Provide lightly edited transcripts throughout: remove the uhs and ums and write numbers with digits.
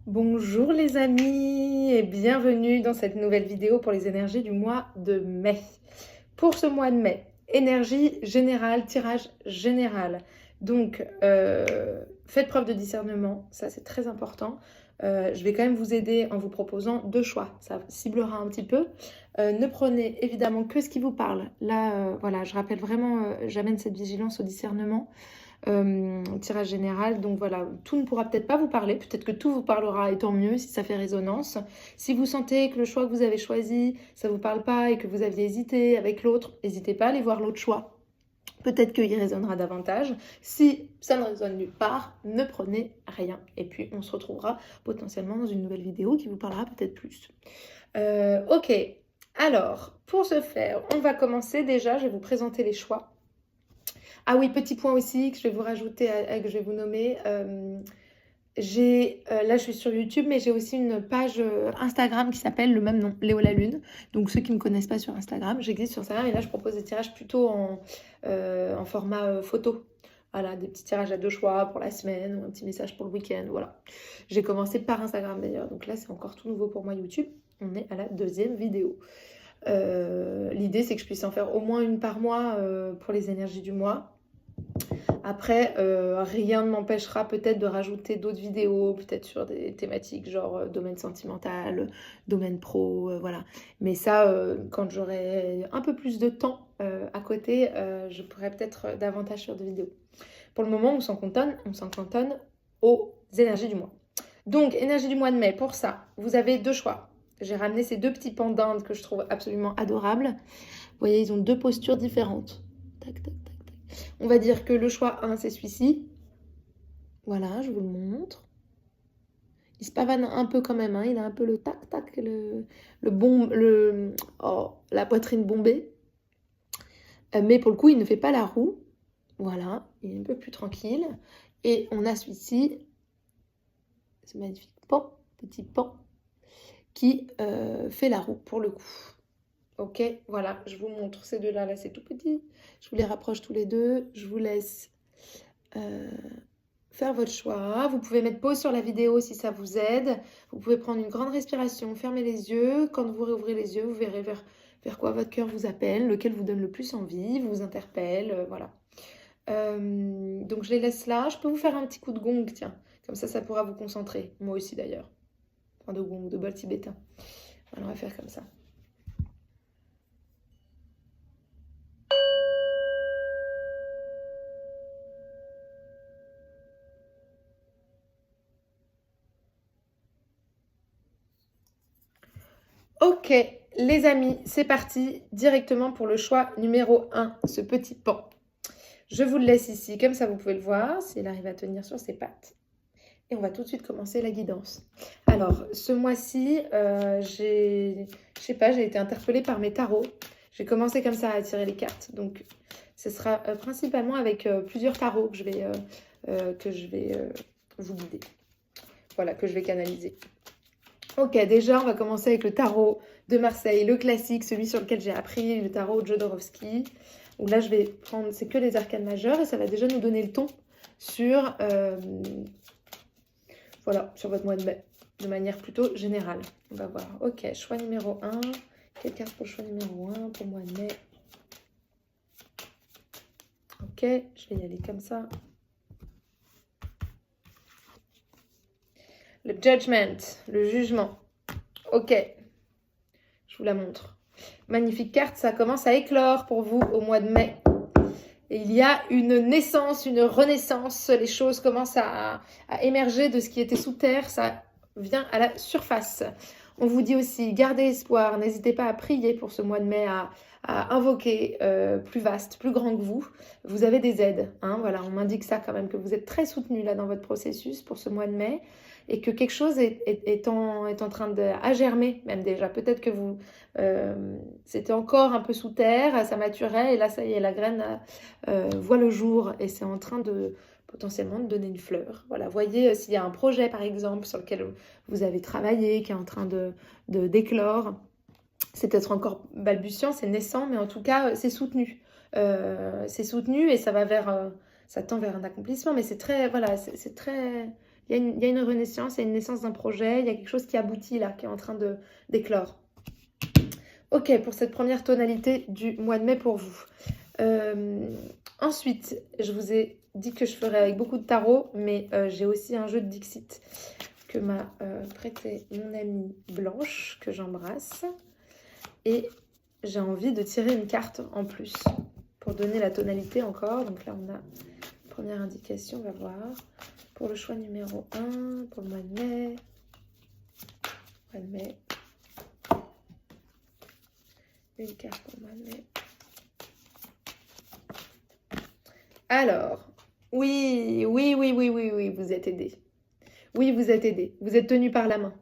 Bonjour les amis et bienvenue dans cette nouvelle vidéo pour les énergies du mois de mai. Pour ce mois de mai, énergie générale, tirage général. Donc, faites preuve de discernement, ça c'est très important. Je vais quand même vous aider en vous proposant deux choix, ça ciblera un petit peu. Ne prenez évidemment que ce qui vous parle. Là, voilà, je rappelle vraiment, j'amène cette vigilance au discernement. Tirage général, donc voilà, tout ne pourra peut-être pas vous parler, peut-être que tout vous parlera et tant mieux si ça fait résonance. Si vous sentez que le choix que vous avez choisi, ça vous parle pas et que vous aviez hésité avec l'autre, n'hésitez pas à aller voir l'autre choix. Peut-être qu'il résonnera davantage. Si ça ne résonne nulle part, ne prenez rien. Et puis on se retrouvera potentiellement dans une nouvelle vidéo qui vous parlera peut-être plus. Ok, alors pour ce faire, on va commencer déjà, je vais vous présenter les choix. Ah oui, petit point aussi que je vais vous rajouter, que je vais vous nommer. Là, je suis sur YouTube, mais j'ai aussi une page Instagram qui s'appelle le même nom, Léo la Lune. Donc, ceux qui ne me connaissent pas sur Instagram, j'existe sur Instagram et là, je propose des tirages plutôt en format photo. Voilà, des petits tirages à deux choix pour la semaine ou un petit message pour le week-end. Voilà. J'ai commencé par Instagram d'ailleurs. Donc là, c'est encore tout nouveau pour moi YouTube. On est à la deuxième vidéo. L'idée, c'est que je puisse en faire au moins une par mois pour les énergies du mois. Après, rien ne m'empêchera peut-être de rajouter d'autres vidéos, peut-être sur des thématiques genre domaine sentimental, domaine pro, voilà. Mais ça, quand j'aurai un peu plus de temps à côté, je pourrais peut-être davantage faire de vidéos. Pour le moment, on s'en cantonne aux énergies du mois. Donc, énergie du mois de mai, pour ça, vous avez deux choix. J'ai ramené ces deux petits pans d'Inde que je trouve absolument adorables. Vous voyez, ils ont deux postures différentes. Tac, tac, tac. On va dire que le choix 1, c'est celui-ci. Voilà, je vous le montre. Il se pavane un peu quand même, hein. Il a un peu le tac-tac, la poitrine bombée. Mais pour le coup, il ne fait pas la roue. Voilà, il est un peu plus tranquille. Et on a celui-ci, ce magnifique pan, petit pan, qui fait la roue pour le coup. Ok, voilà, je vous montre ces deux-là. Là, c'est tout petit. Je vous les rapproche tous les deux. Je vous laisse faire votre choix. Vous pouvez mettre pause sur la vidéo si ça vous aide. Vous pouvez prendre une grande respiration, fermer les yeux. Quand vous réouvrez les yeux, vous verrez vers quoi votre cœur vous appelle, lequel vous donne le plus envie, vous interpelle, voilà. Donc je les laisse là. Je peux vous faire un petit coup de gong, tiens. Comme ça pourra vous concentrer. Moi aussi d'ailleurs. Enfin, de gong, de bol tibétain. Voilà, on va faire comme ça. Ok, les amis, c'est parti directement pour le choix numéro 1, ce petit pan. Je vous le laisse ici, comme ça vous pouvez le voir, s'il arrive à tenir sur ses pattes. Et on va tout de suite commencer la guidance. Alors, ce mois-ci, j'ai été interpellée par mes tarots. J'ai commencé comme ça à tirer les cartes. Donc, ce sera principalement avec plusieurs tarots que je vais vous guider. Voilà, que je vais canaliser. Ok, déjà, on va commencer avec le tarot de Marseille, le classique, celui sur lequel j'ai appris, le tarot de Jodorowsky. Donc là, je vais prendre, c'est que les arcanes majeures et ça va déjà nous donner le ton sur, voilà, sur votre mois de mai, de manière plutôt générale. On va voir. Ok, choix numéro 1. Quelle carte pour le choix numéro 1 pour le mois de mai? Ok, je vais y aller comme ça. Le judgment, le jugement. Ok, je vous la montre. Magnifique carte, ça commence à éclore pour vous au mois de mai. Et il y a une naissance, une renaissance. Les choses commencent à émerger de ce qui était sous terre. Ça vient à la surface. On vous dit aussi, gardez espoir. N'hésitez pas à prier pour ce mois de mai, à invoquer plus vaste, plus grand que vous. Vous avez des aides. Hein, voilà, on m'indique ça quand même, que vous êtes très soutenu là dans votre processus pour ce mois de mai. Et que quelque chose est en train à germer même déjà. Peut-être que c'était encore un peu sous terre, ça maturait et là ça y est, la graine voit le jour et c'est en train de potentiellement de donner une fleur. Voilà, voyez s'il y a un projet par exemple sur lequel vous avez travaillé, qui est en train d'éclore. C'est peut-être encore balbutiant, c'est naissant, mais en tout cas c'est soutenu. C'est soutenu et ça va ça tend vers un accomplissement, mais c'est très, voilà, c'est très Il y a une renaissance, il y a une naissance d'un projet, il y a quelque chose qui aboutit là, qui est en train d'éclore. Ok, pour cette première tonalité du mois de mai pour vous. Ensuite, je vous ai dit que je ferais avec beaucoup de tarot, mais j'ai aussi un jeu de Dixit que m'a prêté mon amie Blanche, que j'embrasse. Et j'ai envie de tirer une carte en plus pour donner la tonalité encore. Donc là, on a première indication, on va voir. Pour le choix numéro 1, pour le mois de mai. Mois de mai. Une carte pour le mois de mai. Alors, oui, vous êtes aidé. Oui, vous êtes aidé. Vous êtes tenu par la main.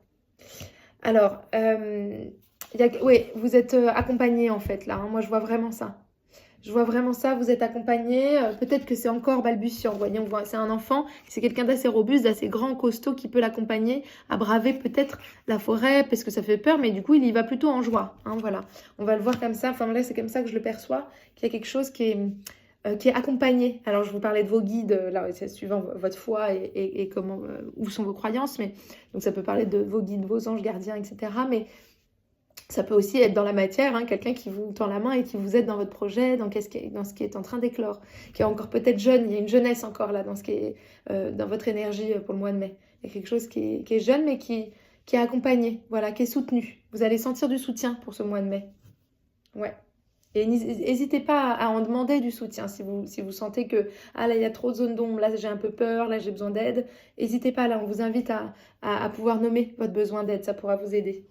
Alors, oui, vous êtes accompagné en fait là. Hein. Moi, je vois vraiment ça. Je vois vraiment ça, vous êtes accompagné. Peut-être que c'est encore balbutiant. Vous voyez, c'est un enfant, c'est quelqu'un d'assez robuste, d'assez grand, costaud qui peut l'accompagner à braver peut-être la forêt parce que ça fait peur, mais du coup, il y va plutôt en joie. Hein, voilà, on va le voir comme ça. Enfin là, c'est comme ça que je le perçois, qu'il y a quelque chose qui est accompagné. Alors, je vous parlais de vos guides, là, c'est suivant votre foi et comment, où sont vos croyances, mais donc ça peut parler de vos guides, vos anges gardiens, etc. Mais ça peut aussi être dans la matière, hein, quelqu'un qui vous tend la main et qui vous aide dans votre projet, dans ce qui est en train d'éclore, qui est encore peut-être jeune, il y a une jeunesse encore là dans ce qui est dans votre énergie pour le mois de mai. Il y a quelque chose qui est jeune mais qui est accompagné, voilà, qui est soutenu. Vous allez sentir du soutien pour ce mois de mai. Ouais. Et n'hésitez pas à en demander du soutien si vous sentez que ah là il y a trop de zones d'ombre, là j'ai un peu peur, là j'ai besoin d'aide. N'hésitez pas, là on vous invite à pouvoir nommer votre besoin d'aide, ça pourra vous aider.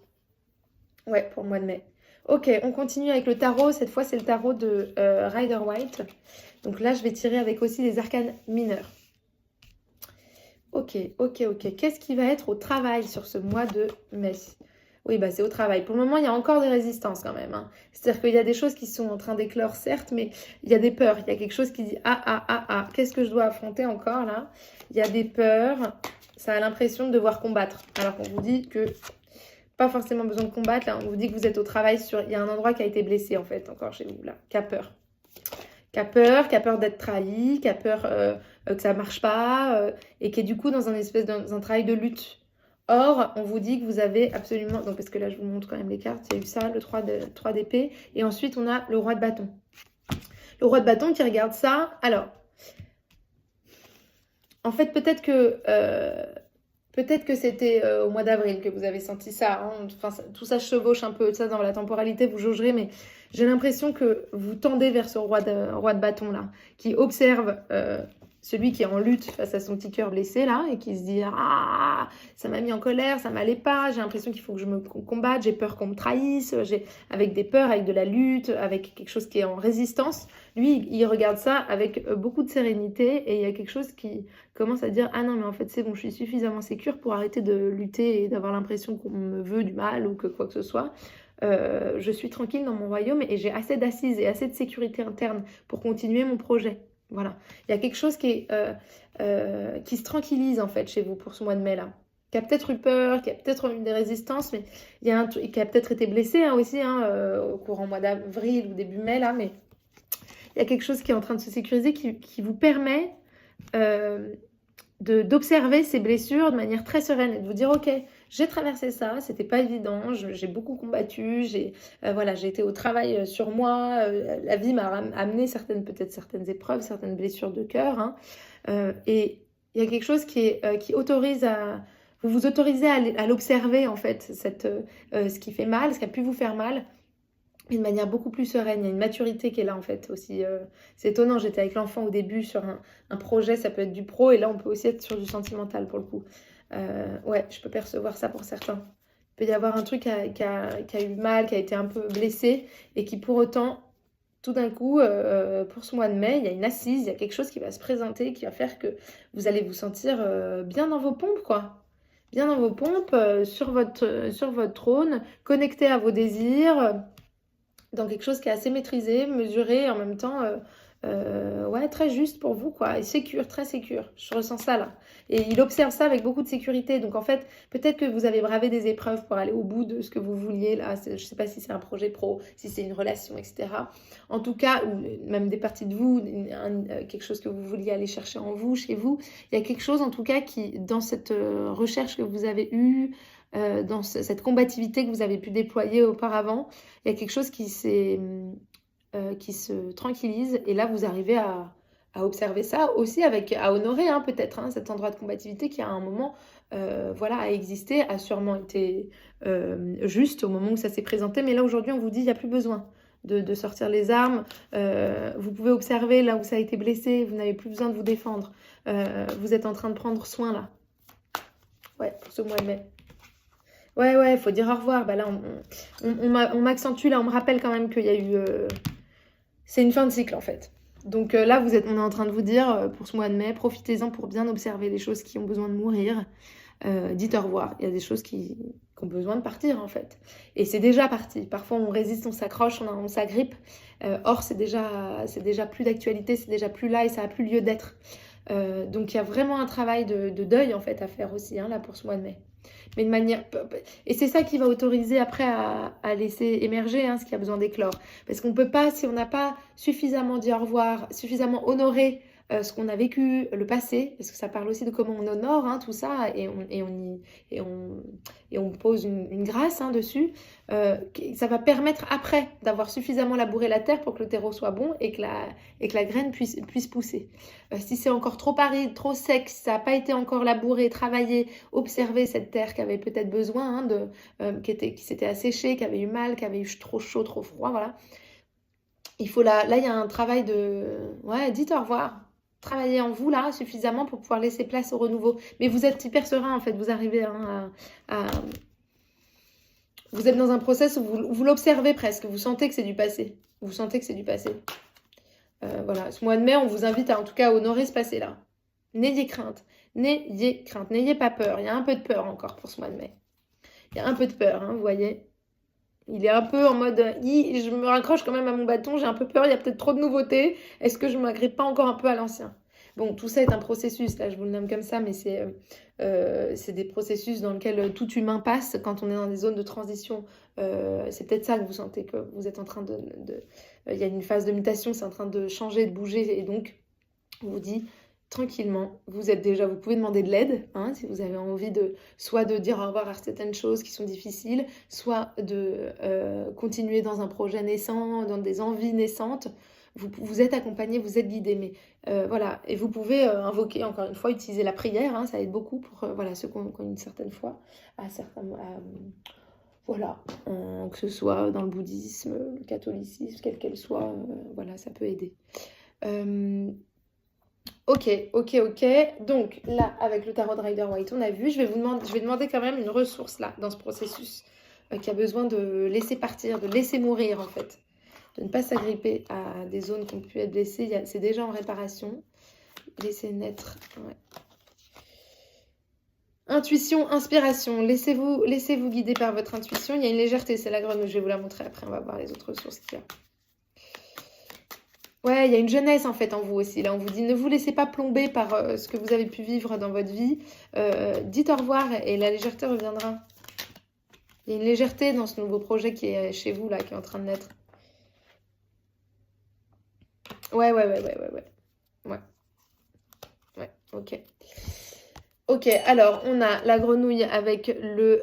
Ouais, pour le mois de mai. Ok, on continue avec le tarot. Cette fois, c'est le tarot de Rider-Waite. Donc là, je vais tirer avec aussi les arcanes mineurs. Ok. Qu'est-ce qui va être au travail sur ce mois de mai? Oui, bah c'est au travail. Pour le moment, il y a encore des résistances quand même. Hein. C'est-à-dire qu'il y a des choses qui sont en train d'éclore, certes, mais il y a des peurs. Il y a quelque chose qui dit ah, qu'est-ce que je dois affronter encore là? Il y a des peurs. Ça a l'impression de devoir combattre. Alors qu'on vous dit que pas forcément besoin de combattre. Là, on vous dit que vous êtes au travail sur... Il y a un endroit qui a été blessé, en fait, encore chez vous, là. Qui a peur. Qui a peur d'être trahi, qui a peur que ça ne marche pas, et qui est du coup dans un travail de lutte. Or, on vous dit que vous avez absolument... Donc, parce que là, je vous montre quand même les cartes. Il y a eu ça, le 3 d'épée. Et ensuite, on a le roi de bâton. Le roi de bâton qui regarde ça. Alors, en fait, peut-être que c'était au mois d'avril que vous avez senti ça. Hein. Enfin, tout ça chevauche un peu, ça dans la temporalité, vous jaugerez, mais j'ai l'impression que vous tendez vers ce roi de bâton là, qui observe celui qui est en lutte face à son petit cœur blessé là, et qui se dit « Ah, ça m'a mis en colère, ça m'allait pas, j'ai l'impression qu'il faut que je me combatte, j'ai peur qu'on me trahisse, avec des peurs, avec de la lutte, avec quelque chose qui est en résistance. » Lui, il regarde ça avec beaucoup de sérénité, et il y a quelque chose qui commence à dire « Ah non, mais en fait, c'est bon, je suis suffisamment sécure pour arrêter de lutter et d'avoir l'impression qu'on me veut du mal ou que quoi que ce soit. Je suis tranquille dans mon royaume et j'ai assez d'assises et assez de sécurité interne pour continuer mon projet. » Voilà. Il y a quelque chose qui se tranquillise en fait chez vous pour ce mois de mai là. Qui a peut-être eu peur, qui a peut-être eu des résistances, mais il y a qui a peut-être été blessé hein, aussi au courant mois d'avril ou début mai là, mais il y a quelque chose qui est en train de se sécuriser qui vous permet d'observer ces blessures de manière très sereine et de vous dire ok, j'ai traversé ça, c'était pas évident, j'ai beaucoup combattu, j'ai été au travail sur moi, la vie m'a amené peut-être certaines épreuves, certaines blessures de cœur hein, et il y a quelque chose qui autorise vous vous autorisez à l'observer en fait, ce qui fait mal, ce qui a pu vous faire mal, de manière beaucoup plus sereine. Il y a une maturité qui est là en fait aussi. C'est étonnant, j'étais avec l'enfant au début sur un projet, ça peut être du pro, et là on peut aussi être sur du sentimental pour le coup. Ouais, je peux percevoir ça pour certains. Il peut y avoir un truc qui a eu mal, qui a été un peu blessé, et qui pour autant, tout d'un coup, pour ce mois de mai, il y a une assise, il y a quelque chose qui va se présenter, qui va faire que vous allez vous sentir bien dans vos pompes, quoi. Bien dans vos pompes, sur votre trône, connecté à vos désirs, dans quelque chose qui est assez maîtrisé, mesuré, en même temps Ouais, très juste pour vous, quoi. Et sécure, très sécure. Je ressens ça, là. Et il observe ça avec beaucoup de sécurité. Donc, en fait, peut-être que vous avez bravé des épreuves pour aller au bout de ce que vous vouliez, là. Je sais pas si c'est un projet pro, si c'est une relation, etc. En tout cas, ou même des parties de vous, quelque chose que vous vouliez aller chercher en vous, chez vous. Il y a quelque chose, en tout cas, qui, dans cette recherche que vous avez eue, dans cette combativité que vous avez pu déployer auparavant, il y a quelque chose qui se tranquillise. Et là, vous arrivez à observer ça aussi, à honorer peut-être cet endroit de combativité qui à un moment voilà, a existé, a sûrement été juste au moment où ça s'est présenté. Mais là, aujourd'hui, on vous dit, il n'y a plus besoin de sortir les armes. Vous pouvez observer là où ça a été blessé. Vous n'avez plus besoin de vous défendre. Vous êtes en train de prendre soin là. Ouais, pour ce mois de mai. Ouais, il faut dire au revoir. Bah là, on m'accentue, là, on me rappelle quand même qu'il y a eu... C'est une fin de cycle, en fait. Donc là, on est en train de vous dire, pour ce mois de mai, profitez-en pour bien observer les choses qui ont besoin de mourir. Dites au revoir. Il y a des choses qui ont besoin de partir, en fait. Et c'est déjà parti. Parfois, on résiste, on s'accroche, on s'agrippe. Or, c'est déjà plus d'actualité, c'est déjà plus là et ça n'a plus lieu d'être. Donc, il y a vraiment un travail de deuil, en fait, à faire aussi, là, pour ce mois de mai. Mais de manière... Et c'est ça qui va autoriser après à laisser émerger ce qui a besoin d'éclore. Parce qu'on ne peut pas, si on n'a pas suffisamment dit au revoir, suffisamment honoré ce qu'on a vécu, le passé, parce que ça parle aussi de comment on honore tout ça, et on pose une grâce dessus, ça va permettre après d'avoir suffisamment labouré la terre pour que le terreau soit bon et que la graine puisse pousser. Si c'est encore trop aride, trop sec, si ça n'a pas été encore labouré, travaillé, observé cette terre qui avait peut-être besoin, qui s'était asséchée, qui avait eu mal, qui avait eu trop chaud, trop froid, voilà. Il faut là, il y a un travail ouais, dites au revoir. Travaillez en vous là suffisamment pour pouvoir laisser place au renouveau. Mais vous êtes hyper serein en fait, vous arrivez vous êtes dans un process où vous l'observez presque, vous sentez que c'est du passé. Vous sentez que c'est du passé. Voilà, ce mois de mai, on vous invite en tout cas à honorer ce passé-là. N'ayez crainte, n'ayez pas peur. Il y a un peu de peur encore pour ce mois de mai. Il y a un peu de peur, vous voyez. Il est un peu en mode, je me raccroche quand même à mon bâton, j'ai un peu peur, il y a peut-être trop de nouveautés. Est-ce que je ne m'agrippe pas encore un peu à l'ancien? Bon, tout ça est un processus, là je vous le nomme comme ça, mais c'est des processus dans lesquels tout humain passe quand on est dans des zones de transition. C'est peut-être ça que vous sentez que vous êtes en train il y a une phase de mutation, c'est en train de changer, de bouger, et donc on vous dit tranquillement, vous pouvez demander de l'aide, si vous avez envie soit de dire au revoir à certaines choses qui sont difficiles, soit de continuer dans un projet naissant, dans des envies naissantes. Vous êtes accompagné, vous êtes guidé, mais voilà. Et vous pouvez invoquer, encore une fois, utiliser la prière, ça aide beaucoup pour ceux qui ont une certaine foi, voilà, que ce soit dans le bouddhisme, le catholicisme, quelle qu'elle soit, voilà, ça peut aider. Ok. Donc là, avec le tarot de Rider-Waite, on a vu. Je vais demander quand même une ressource là, dans ce processus, qui a besoin de laisser partir, de laisser mourir en fait. De ne pas s'agripper à des zones qui ont pu être blessées. C'est déjà en réparation. Laissez naître. Ouais. Intuition, inspiration. Laissez-vous guider par votre intuition. Il y a une légèreté, c'est la grenouille. Je vais vous la montrer après. On va voir les autres ressources qu'il y a. Ouais, il y a une jeunesse en fait en vous aussi. Là, on vous dit ne vous laissez pas plomber par ce que vous avez pu vivre dans votre vie. Dites au revoir et la légèreté reviendra. Il y a une légèreté dans ce nouveau projet qui est chez vous, là, qui est en train de naître. Ouais, ok. Ok, alors, on a la grenouille avec le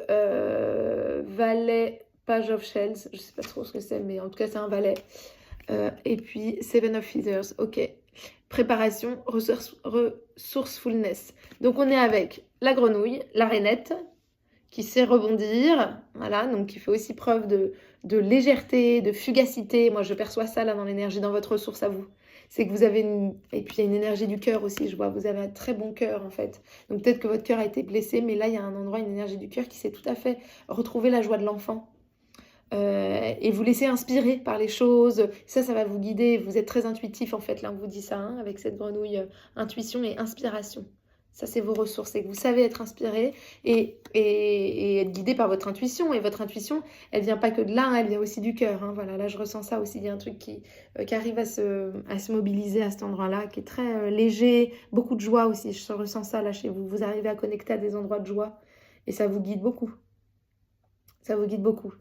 valet Page of Shells. Je sais pas trop ce que c'est, mais en tout cas, c'est un valet. Et puis, Seven of Feathers. Ok. Préparation, resourcefulness. Donc, on est avec la grenouille, la rainette, qui sait rebondir. Voilà, donc qui fait aussi preuve de légèreté, de fugacité. Moi, je perçois ça là dans l'énergie, dans votre ressource à vous. C'est que vous avez Et puis, il y a une énergie du cœur aussi, je vois. Vous avez un très bon cœur, en fait. Donc, peut-être que votre cœur a été blessé, mais là, il y a un endroit, une énergie du cœur qui sait tout à fait retrouver la joie de l'enfant. Et vous laissez inspirer par les choses. Ça va vous guider. Vous êtes très intuitif, en fait. Là, on vous dit ça, avec cette grenouille, intuition et inspiration. Ça, c'est vos ressources. C'est que vous savez être inspiré et être guidé par votre intuition. Et votre intuition, elle vient pas que de là, hein, elle vient aussi du cœur. Hein. Voilà, là, je ressens ça aussi. Il y a un truc qui arrive à se mobiliser à cet endroit-là, qui est très léger. Beaucoup de joie aussi. Je ressens ça là chez vous. Vous arrivez à connecter à des endroits de joie. Et ça vous guide beaucoup. Ça vous guide beaucoup.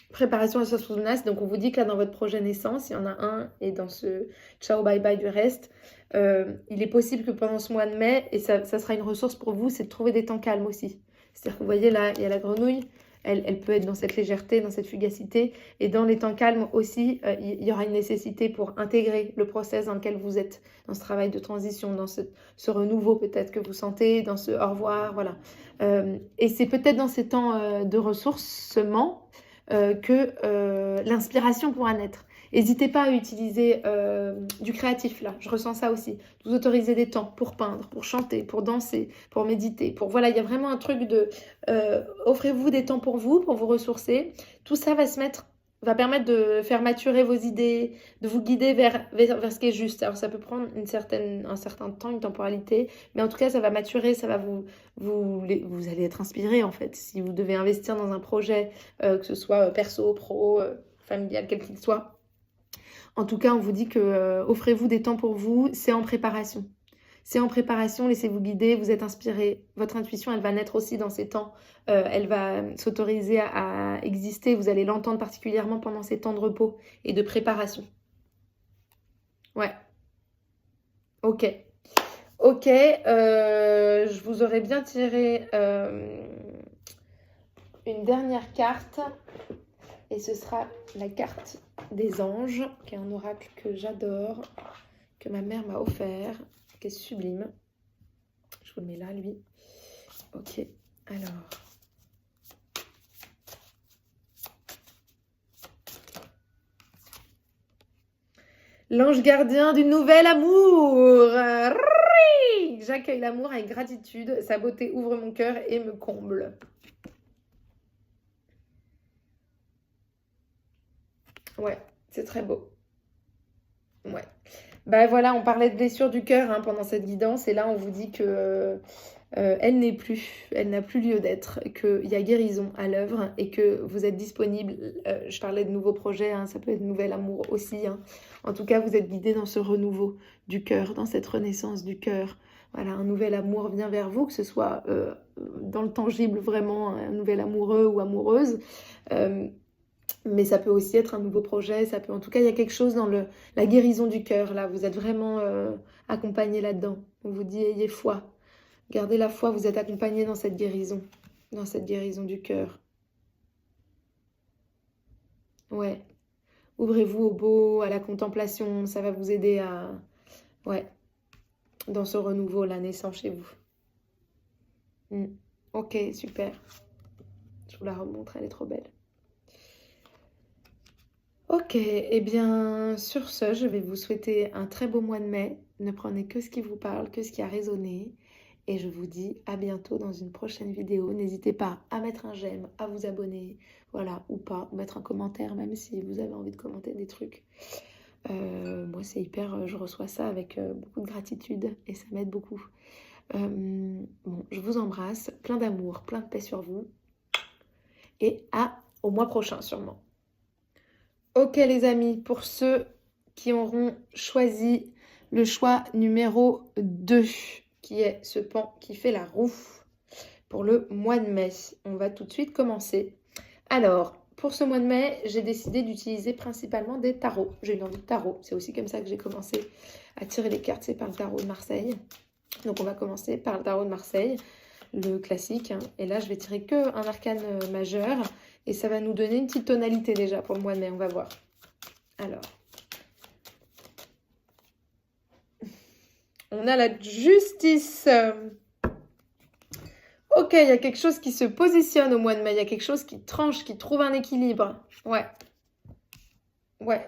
Préparation à Sasunas, donc on vous dit que là dans votre projet naissance, il y en a un et dans ce ciao bye bye du reste, il est possible que pendant ce mois de mai, et ça sera une ressource pour vous, c'est de trouver des temps calmes aussi. C'est-à-dire que vous voyez là, il y a la grenouille, elle peut être dans cette légèreté, dans cette fugacité, et dans les temps calmes aussi, il y aura une nécessité pour intégrer le process dans lequel vous êtes, dans ce travail de transition, dans ce renouveau peut-être que vous sentez, dans ce au revoir, voilà. Et c'est peut-être dans ces temps de ressourcement que l'inspiration pourra naître. N'hésitez pas à utiliser du créatif là, je ressens ça aussi. Vous autorisez des temps pour peindre, pour chanter, pour danser, pour méditer, pour voilà, il y a vraiment un truc de offrez-vous des temps pour vous ressourcer. Tout ça va permettre de faire maturer vos idées, de vous guider vers ce qui est juste. Alors ça peut prendre un certain temps, une temporalité, mais en tout cas ça va maturer, ça va vous allez être inspiré en fait. Si vous devez investir dans un projet, que ce soit perso, pro, familial, quel qu'il soit. En tout cas, on vous dit que offrez-vous des temps pour vous, c'est en préparation. C'est en préparation, laissez-vous guider, vous êtes inspiré. Votre intuition, elle va naître aussi dans ces temps. Elle va s'autoriser à exister. Vous allez l'entendre particulièrement pendant ces temps de repos et de préparation. Ouais. Ok. Ok. Je vous aurais bien tiré une dernière carte. Et ce sera la carte des anges, qui est un oracle que j'adore, que ma mère m'a offert, qui est sublime. Je vous le mets là, lui. Ok, alors. L'ange gardien du nouvel amour. J'accueille l'amour avec gratitude. Sa beauté ouvre mon cœur et me comble. Ouais, c'est très beau. Ouais. Bah voilà, on parlait de blessure du cœur hein, pendant cette guidance. Et là, on vous dit que elle n'a plus lieu d'être, qu'il y a guérison à l'œuvre et que vous êtes disponible. Je parlais de nouveaux projets, hein, ça peut être nouvel amour aussi. Hein. En tout cas, vous êtes guidé dans ce renouveau du cœur, dans cette renaissance du cœur. Voilà, un nouvel amour vient vers vous, que ce soit dans le tangible vraiment, un nouvel amoureux ou amoureuse. Mais ça peut aussi être un nouveau projet, ça peut... En tout cas, il y a quelque chose dans la guérison du cœur, là. Vous êtes vraiment accompagné là-dedans. On vous dit, ayez foi. Gardez la foi, vous êtes accompagné dans cette guérison du cœur. Ouais. Ouvrez-vous au beau, à la contemplation, ça va vous aider à... Ouais. Dans ce renouveau, là, naissant chez vous. Ok, super. Je vous la remontre, elle est trop belle. Ok, eh bien, sur ce, je vais vous souhaiter un très beau mois de mai. Ne prenez que ce qui vous parle, que ce qui a résonné. Et je vous dis à bientôt dans une prochaine vidéo. N'hésitez pas à mettre un j'aime, à vous abonner, voilà, ou pas, ou mettre un commentaire, même si vous avez envie de commenter des trucs. Moi, c'est hyper, je reçois ça avec beaucoup de gratitude et ça m'aide beaucoup. Bon, je vous embrasse, plein d'amour, plein de paix sur vous. Et au mois prochain, sûrement. Ok les amis, pour ceux qui auront choisi le choix numéro 2, qui est ce pan qui fait la roue pour le mois de mai. On va tout de suite commencer. Alors, pour ce mois de mai, j'ai décidé d'utiliser principalement des tarots. J'ai une envie de tarot, c'est aussi comme ça que j'ai commencé à tirer les cartes, c'est par le tarot de Marseille. Donc on va commencer par le tarot de Marseille, le classique. Hein. Et là, je vais tirer que un arcane majeur. Et ça va nous donner une petite tonalité déjà pour le mois de mai, on va voir. Alors, on a la justice. Ok, il y a quelque chose qui se positionne au mois de mai. Il y a quelque chose qui tranche, qui trouve un équilibre. Ouais. Ouais.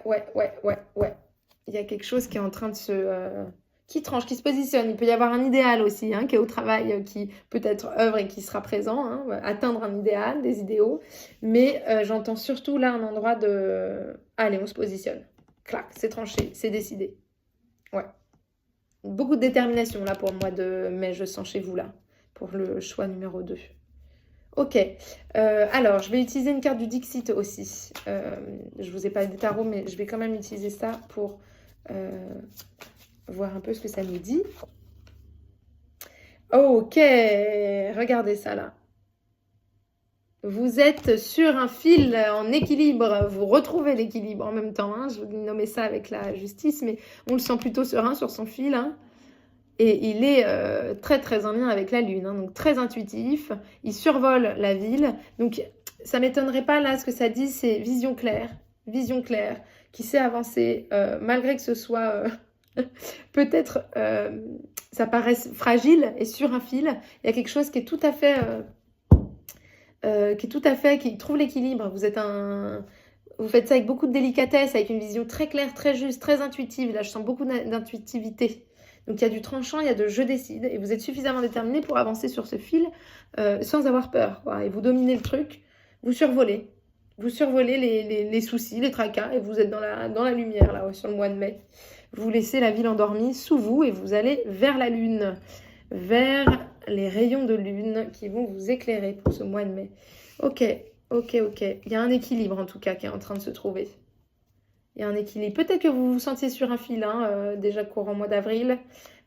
Il y a quelque chose qui est en train de se... qui tranche, qui se positionne. Il peut y avoir un idéal aussi, hein, qui est au travail, qui peut-être œuvre et qui sera présent, hein, atteindre un idéal, des idéaux. Mais j'entends surtout là un endroit de... Allez, on se positionne. Clac, c'est tranché, c'est décidé. Ouais. Beaucoup de détermination là pour le mois de mai, je sens chez vous là, pour le choix numéro 2. Ok, alors je vais utiliser une carte du Dixit aussi. Je vous ai parlé des tarots, mais je vais quand même utiliser ça pour voir un peu ce que ça nous dit. Ok, regardez ça là. Vous êtes sur un fil en équilibre, vous retrouvez l'équilibre en même temps. Hein. Je vous nommais ça avec la justice, mais on le sent plutôt serein sur son fil. Hein. Et il est très très en lien avec la lune, hein, donc très intuitif. Il survole la ville. Donc ça m'étonnerait pas là, ce que ça dit, c'est vision claire, qui sait avancer, malgré que ce soit peut-être ça paraisse fragile et sur un fil. Il y a quelque chose qui est tout à fait qui trouve l'équilibre. Vous faites ça avec beaucoup de délicatesse, avec une vision très claire, très juste, très intuitive. Là, je sens beaucoup d'intuitivité. Donc, il y a du tranchant, il y a de je décide. Et vous êtes suffisamment déterminé pour avancer sur ce fil sans avoir peur. Quoi. Et vous dominez le truc, vous survolez. Vous survolez les soucis, les tracas, et vous êtes dans la lumière, là, sur le mois de mai. Vous laissez la ville endormie sous vous et vous allez vers la lune, vers les rayons de lune qui vont vous éclairer pour ce mois de mai. Ok. Il y a un équilibre, en tout cas, qui est en train de se trouver. Il y a un équilibre. Peut-être que vous vous sentiez sur un fil, hein, déjà courant mois d'avril.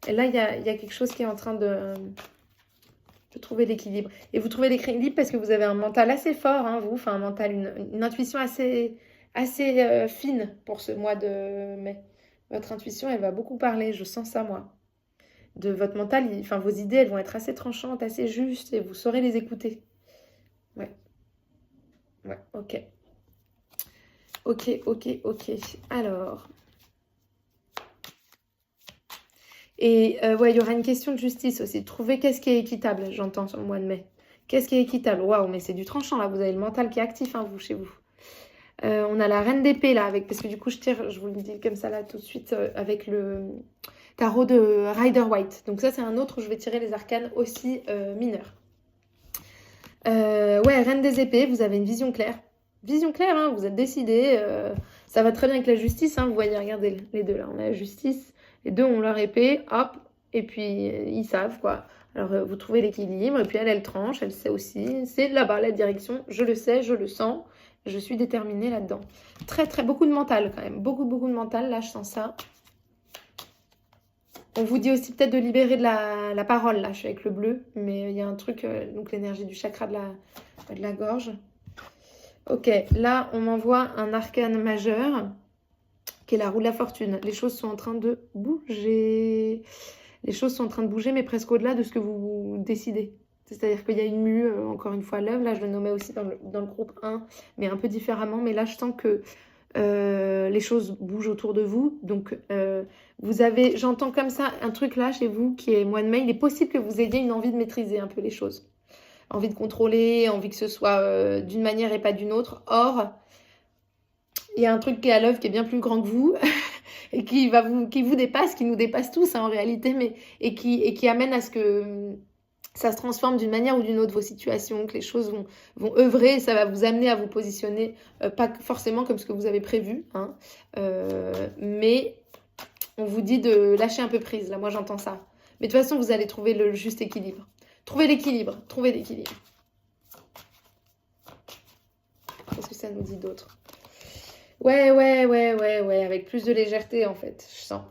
Et là, il y a quelque chose qui est en train de trouver l'équilibre. Et vous trouvez l'équilibre parce que vous avez un mental assez fort, hein, vous. Enfin, un mental, une intuition assez fine pour ce mois de mai. Votre intuition, elle va beaucoup parler. Je sens ça, moi. De votre mental, enfin, vos idées, elles vont être assez tranchantes, assez justes. Et vous saurez les écouter. Ouais, ok. Ok. Alors. Et ouais, il y aura une question de justice aussi. Trouver qu'est-ce qui est équitable, j'entends sur le mois de mai. Qu'est-ce qui est équitable? Waouh, mais c'est du tranchant là. Vous avez le mental qui est actif, hein, vous, chez vous. On a la reine d'épée là, parce que du coup, je vous le dis comme ça là tout de suite, avec le tarot de Rider White. Donc ça, c'est un autre où je vais tirer les arcanes aussi mineurs. Ouais, reine des épées, vous avez une vision claire. Vision claire, hein, vous êtes décidé. Ça va très bien avec la justice, hein, vous voyez, regardez les deux là. On a la justice, les deux ont leur épée, hop, et puis ils savent quoi. Alors vous trouvez l'équilibre, et puis elle tranche, elle sait aussi. C'est là-bas la direction, je le sais, je le sens, je suis déterminée là-dedans. Beaucoup de mental quand même, beaucoup de mental, là je sens ça. On vous dit aussi peut-être de libérer de la parole, là, je suis avec le bleu, mais il y a un truc, donc l'énergie du chakra de la gorge. Ok, là, on m'envoie un arcane majeur, qui est la roue de la fortune. Les choses sont en train de bouger. Les choses sont en train de bouger, mais presque au-delà de ce que vous décidez. C'est-à-dire qu'il y a une mue, encore une fois, à l'œuvre. Là, je le nommais aussi dans le groupe 1, mais un peu différemment. Mais là, je sens que les choses bougent autour de vous. Donc, j'entends comme ça un truc là chez vous qui est mois de mai. Il est possible que vous ayez une envie de maîtriser un peu les choses. Envie de contrôler, envie que ce soit d'une manière et pas d'une autre. Or, il y a un truc qui est à l'œuvre qui est bien plus grand que vous et qui vous dépasse, qui nous dépasse tous hein, en réalité, et qui amène à ce que ça se transforme d'une manière ou d'une autre vos situations, que les choses vont œuvrer et ça va vous amener à vous positionner, pas forcément comme ce que vous avez prévu, hein, mais on vous dit de lâcher un peu prise, là moi j'entends ça. Mais de toute façon vous allez trouver le juste équilibre. Trouvez l'équilibre. Qu'est-ce que ça nous dit d'autre? Ouais, avec plus de légèreté en fait, je sens.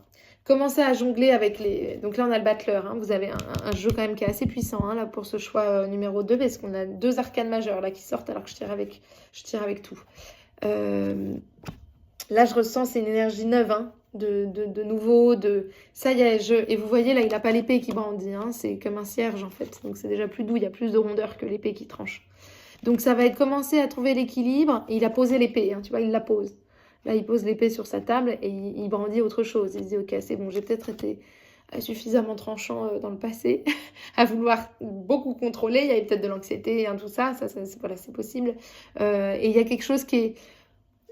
Commencez à jongler avec les... Donc là, on a le battleur. Hein. Vous avez un jeu quand même qui est assez puissant hein, là, pour ce choix numéro 2, parce qu'on a 2 arcanes majeurs là, qui sortent alors que je tire avec tout. Là, je ressens, c'est une énergie neuve, hein, de nouveau, ça y est, et vous voyez, là, il n'a pas l'épée qui brandit. Hein, c'est comme un cierge, en fait. Donc, c'est déjà plus doux. Il y a plus de rondeur que l'épée qui tranche. Donc, ça va être commencer à trouver l'équilibre. Il a posé l'épée, hein, tu vois, il la pose. Là, il pose l'épée sur sa table et il brandit autre chose. Il se dit, ok, c'est bon, j'ai peut-être été suffisamment tranchant dans le passé, à vouloir beaucoup contrôler. Il y avait peut-être de l'anxiété, hein, tout ça, voilà, c'est possible. Et il y a quelque chose qui est...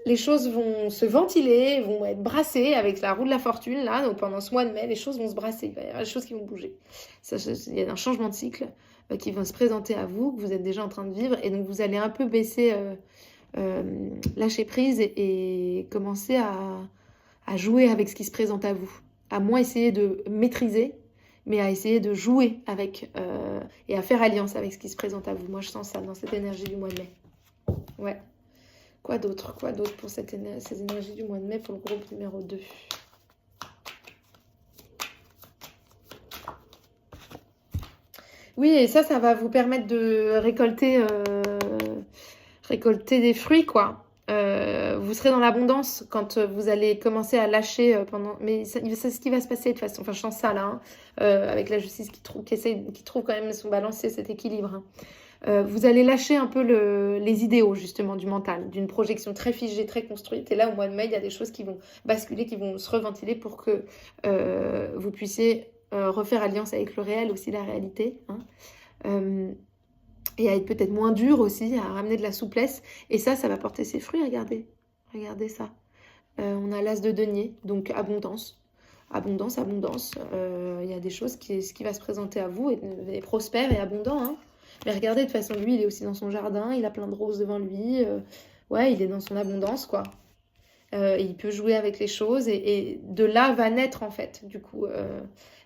Les choses vont se ventiler, vont être brassées avec la roue de la fortune, là. Donc, pendant ce mois de mai, les choses vont se brasser. Il va y avoir des choses qui vont bouger. Il y a un changement de cycle qui va se présenter à vous, que vous êtes déjà en train de vivre. Et donc, vous allez un peu baisser... lâcher prise et commencer à jouer avec ce qui se présente à vous. à moins essayer de maîtriser, mais à essayer de jouer avec et à faire alliance avec ce qui se présente à vous. Moi, je sens ça dans cette énergie du mois de mai. Ouais. Quoi d'autre pour ces énergies du mois de mai pour le groupe numéro 2? Oui, et ça va vous permettre de récolter des fruits, quoi. Vous serez dans l'abondance quand vous allez commencer à lâcher pendant... Mais c'est ce qui va se passer de toute façon. Enfin, je sens ça là, hein, avec la justice qui trouve quand même son balancier, cet équilibre. Hein. Vous allez lâcher un peu les idéaux, justement, du mental, d'une projection très figée, très construite. Et là, au mois de mai, il y a des choses qui vont basculer, qui vont se reventiler pour que vous puissiez refaire alliance avec le réel, aussi la réalité. Hein. Et à être peut-être moins dur aussi, à ramener de la souplesse. Et ça va porter ses fruits, regardez. Regardez ça. On a l'as de denier, donc abondance. Abondance. Il y a des choses, ce qui va se présenter à vous est prospère et abondant. Hein. Mais regardez, de toute façon, lui, il est aussi dans son jardin, il a plein de roses devant lui. Ouais, il est dans son abondance, quoi. Il peut jouer avec les choses et de là va naître, en fait, du coup.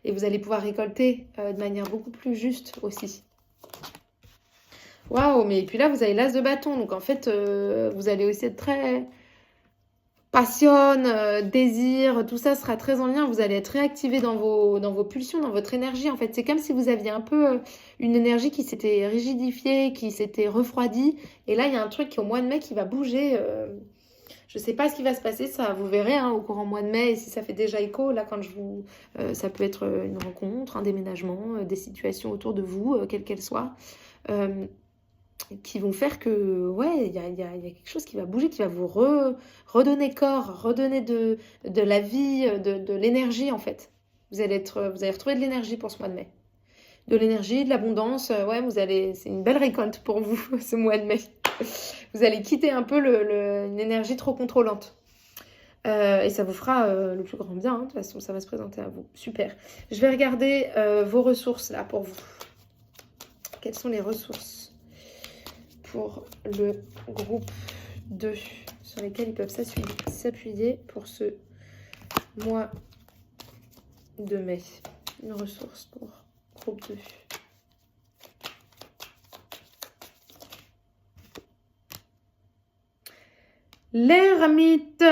Et vous allez pouvoir récolter de manière beaucoup plus juste aussi. Waouh, mais puis là, vous avez l'as de bâton. Donc, en fait, vous allez aussi être très passionne, désir, tout ça sera très en lien. Vous allez être réactivé dans vos pulsions, dans votre énergie. En fait, c'est comme si vous aviez un peu une énergie qui s'était rigidifiée, qui s'était refroidie. Et là, il y a un truc qui, au mois de mai, qui va bouger. Je ne sais pas ce qui va se passer, ça vous verrez hein, au courant mois de mai. Et si ça fait déjà écho, là, quand ça peut être une rencontre, un déménagement, des situations autour de vous, quelles qu'elles soient. Qui vont faire que, ouais, il y a quelque chose qui va bouger, qui va vous redonner corps, redonner de la vie, de l'énergie, en fait. Vous allez retrouver de l'énergie pour ce mois de mai. De l'énergie, de l'abondance, ouais, c'est une belle récolte pour vous, ce mois de mai. Vous allez quitter un peu une énergie trop contrôlante. Et ça vous fera le plus grand bien, hein. De toute façon, ça va se présenter à vous. Super. Je vais regarder vos ressources, là, pour vous. Quelles sont les ressources pour le groupe 2 sur lesquels ils peuvent s'appuyer pour ce mois de mai. Une ressource pour groupe 2. L'ermite,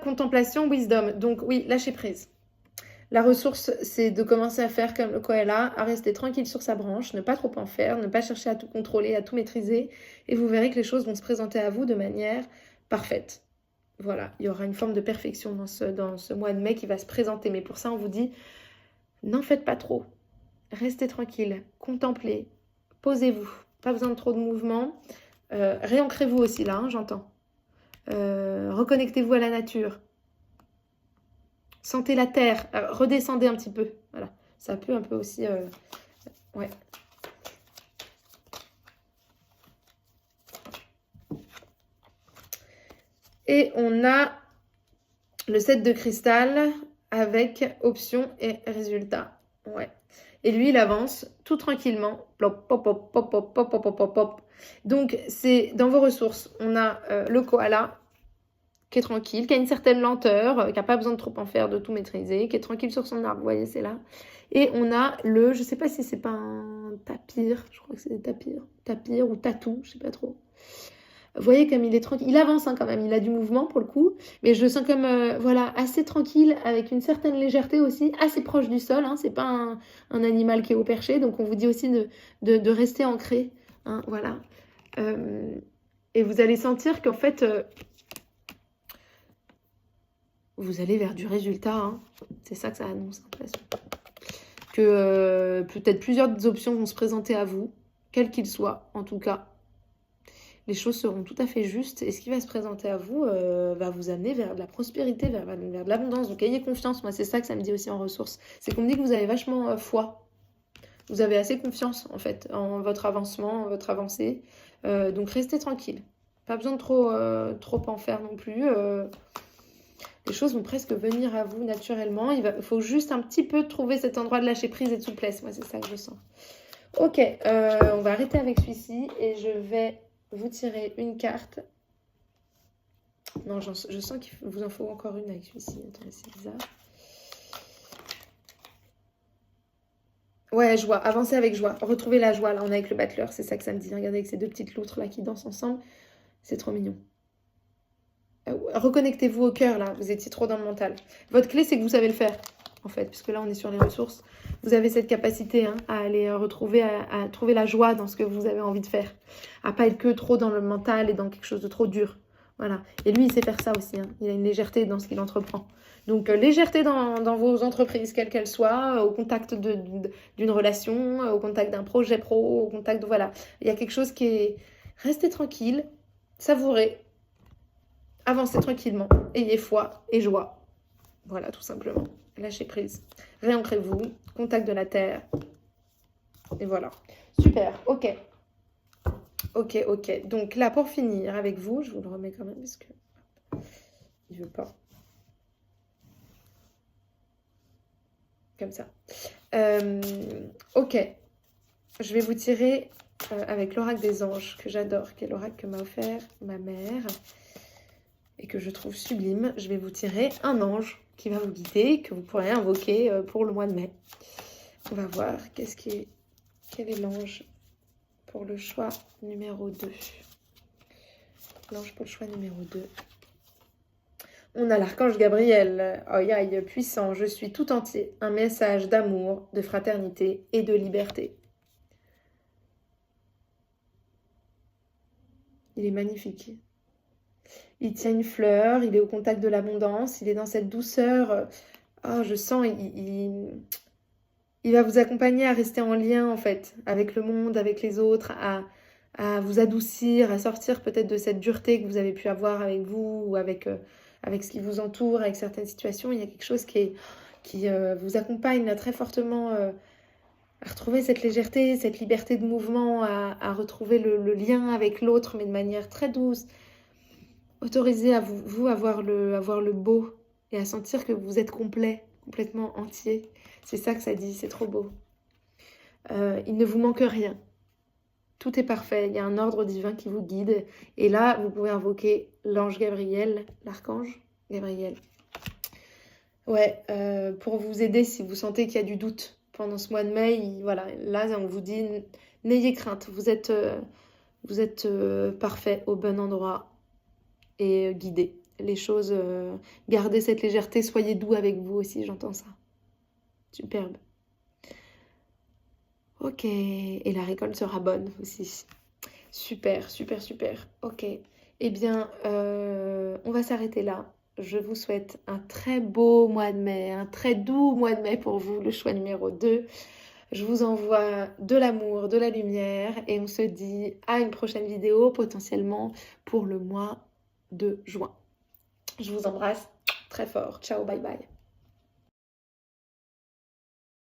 contemplation, wisdom. Donc oui, lâcher prise. La ressource, c'est de commencer à faire comme le koala, à rester tranquille sur sa branche, ne pas trop en faire, ne pas chercher à tout contrôler, à tout maîtriser. Et vous verrez que les choses vont se présenter à vous de manière parfaite. Voilà, il y aura une forme de perfection dans ce mois de mai qui va se présenter. Mais pour ça, on vous dit, n'en faites pas trop. Restez tranquille, contemplez, posez-vous. Pas besoin de trop de mouvement. Réancrez-vous aussi là, hein, j'entends. Reconnectez-vous à la nature. Sentez la terre, redescendez un petit peu. Voilà, ça peut un peu aussi... ouais. Et on a le set de cristal avec option et résultat. Ouais. Et lui, il avance tout tranquillement. Plop, pop, pop, pop, pop, pop, pop, pop, pop. Donc, c'est dans vos ressources. On a le koala qui est tranquille, qui a une certaine lenteur, qui n'a pas besoin de trop en faire, de tout maîtriser, qui est tranquille sur son arbre, vous voyez, c'est là. Et on a je ne sais pas si c'est pas un tapir, je crois que c'est des tapir ou tatou, je ne sais pas trop. Vous voyez comme il est tranquille, il avance hein, quand même, il a du mouvement pour le coup, mais je le sens comme, voilà, assez tranquille, avec une certaine légèreté aussi, assez proche du sol, hein, c'est pas un animal qui est au perché, donc on vous dit aussi de rester ancré, hein, voilà. Et vous allez sentir qu'en fait... vous allez vers du résultat. Hein. C'est ça que ça annonce, l'impression. Que peut-être plusieurs options vont se présenter à vous, quels qu'ils soient, en tout cas. Les choses seront tout à fait justes. Et ce qui va se présenter à vous va vous amener vers de la prospérité, vers de l'abondance. Donc, ayez confiance. Moi, c'est ça que ça me dit aussi en ressources. C'est qu'on me dit que vous avez vachement foi. Vous avez assez confiance, en fait, en votre avancement, en votre avancée. Donc, restez tranquille. Pas besoin de trop en faire non plus. Les choses vont presque venir à vous naturellement. Il faut juste un petit peu trouver cet endroit de lâcher prise et de souplesse. Moi, c'est ça que je sens. Ok, on va arrêter avec celui-ci et je vais vous tirer une carte. Non, je sens qu'il vous en faut encore une avec celui-ci. Attendez, c'est bizarre. Ouais, joie, avancez avec joie. Retrouvez la joie, là, on est avec le battleur, c'est ça que ça me dit. Regardez avec ces deux petites loutres là qui dansent ensemble, c'est trop mignon. Reconnectez-vous au cœur, là, vous étiez trop dans le mental. Votre clé, c'est que vous savez le faire, en fait, puisque là, on est sur les ressources. Vous avez cette capacité hein, à aller retrouver, à trouver la joie dans ce que vous avez envie de faire. À pas être que trop dans le mental et dans quelque chose de trop dur. Voilà. Et lui, il sait faire ça aussi. Hein. Il a une légèreté dans ce qu'il entreprend. Donc, légèreté dans vos entreprises, quelles qu'elles soient, au contact d'une relation, au contact d'un projet pro, au contact de... Voilà. Il y a quelque chose qui est... Restez tranquille, savourez. Avancez tranquillement, ayez foi et joie. Voilà, tout simplement. Lâchez prise. Réancrez-vous, contact de la terre. Et voilà. Super, ok. Ok. Donc là, pour finir avec vous, je vous le remets quand même parce que il veut pas. Comme ça. Ok. Je vais vous tirer avec l'oracle des anges, que j'adore, qui est l'oracle que m'a offert ma mère. Et que je trouve sublime, je vais vous tirer un ange qui va vous guider, que vous pourrez invoquer pour le mois de mai. On va voir quel est l'ange pour le choix numéro 2. L'ange pour le choix numéro 2. On a l'archange Gabriel. Aïe, puissant, je suis tout entier. Un message d'amour, de fraternité et de liberté. Il est magnifique. Il tient une fleur, il est au contact de l'abondance, il est dans cette douceur. Je sens, il va vous accompagner à rester en lien, en fait, avec le monde, avec les autres, à vous adoucir, à sortir peut-être de cette dureté que vous avez pu avoir avec vous ou avec ce qui vous entoure, avec certaines situations. Il y a quelque chose qui vous accompagne là, très fortement à retrouver cette légèreté, cette liberté de mouvement, à retrouver le lien avec l'autre, mais de manière très douce. Autorisez à vous à voir le beau et à sentir que vous êtes complet, complètement entier. C'est ça que ça dit, c'est trop beau. Il ne vous manque rien. Tout est parfait, il y a un ordre divin qui vous guide. Et là, vous pouvez invoquer l'ange Gabriel, l'archange Gabriel. Ouais, pour vous aider si vous sentez qu'il y a du doute pendant ce mois de mai. Voilà, là, on vous dit, n'ayez crainte, vous êtes parfait au bon endroit et guidé. Les choses, gardez cette légèreté, soyez doux avec vous aussi, j'entends ça. Superbe. Ok, et la récolte sera bonne aussi. Super. Ok, eh bien, on va s'arrêter là. Je vous souhaite un très beau mois de mai, un très doux mois de mai pour vous, le choix numéro 2. Je vous envoie de l'amour, de la lumière et on se dit à une prochaine vidéo, potentiellement pour le mois de juin. Je vous embrasse très fort. Ciao, bye bye.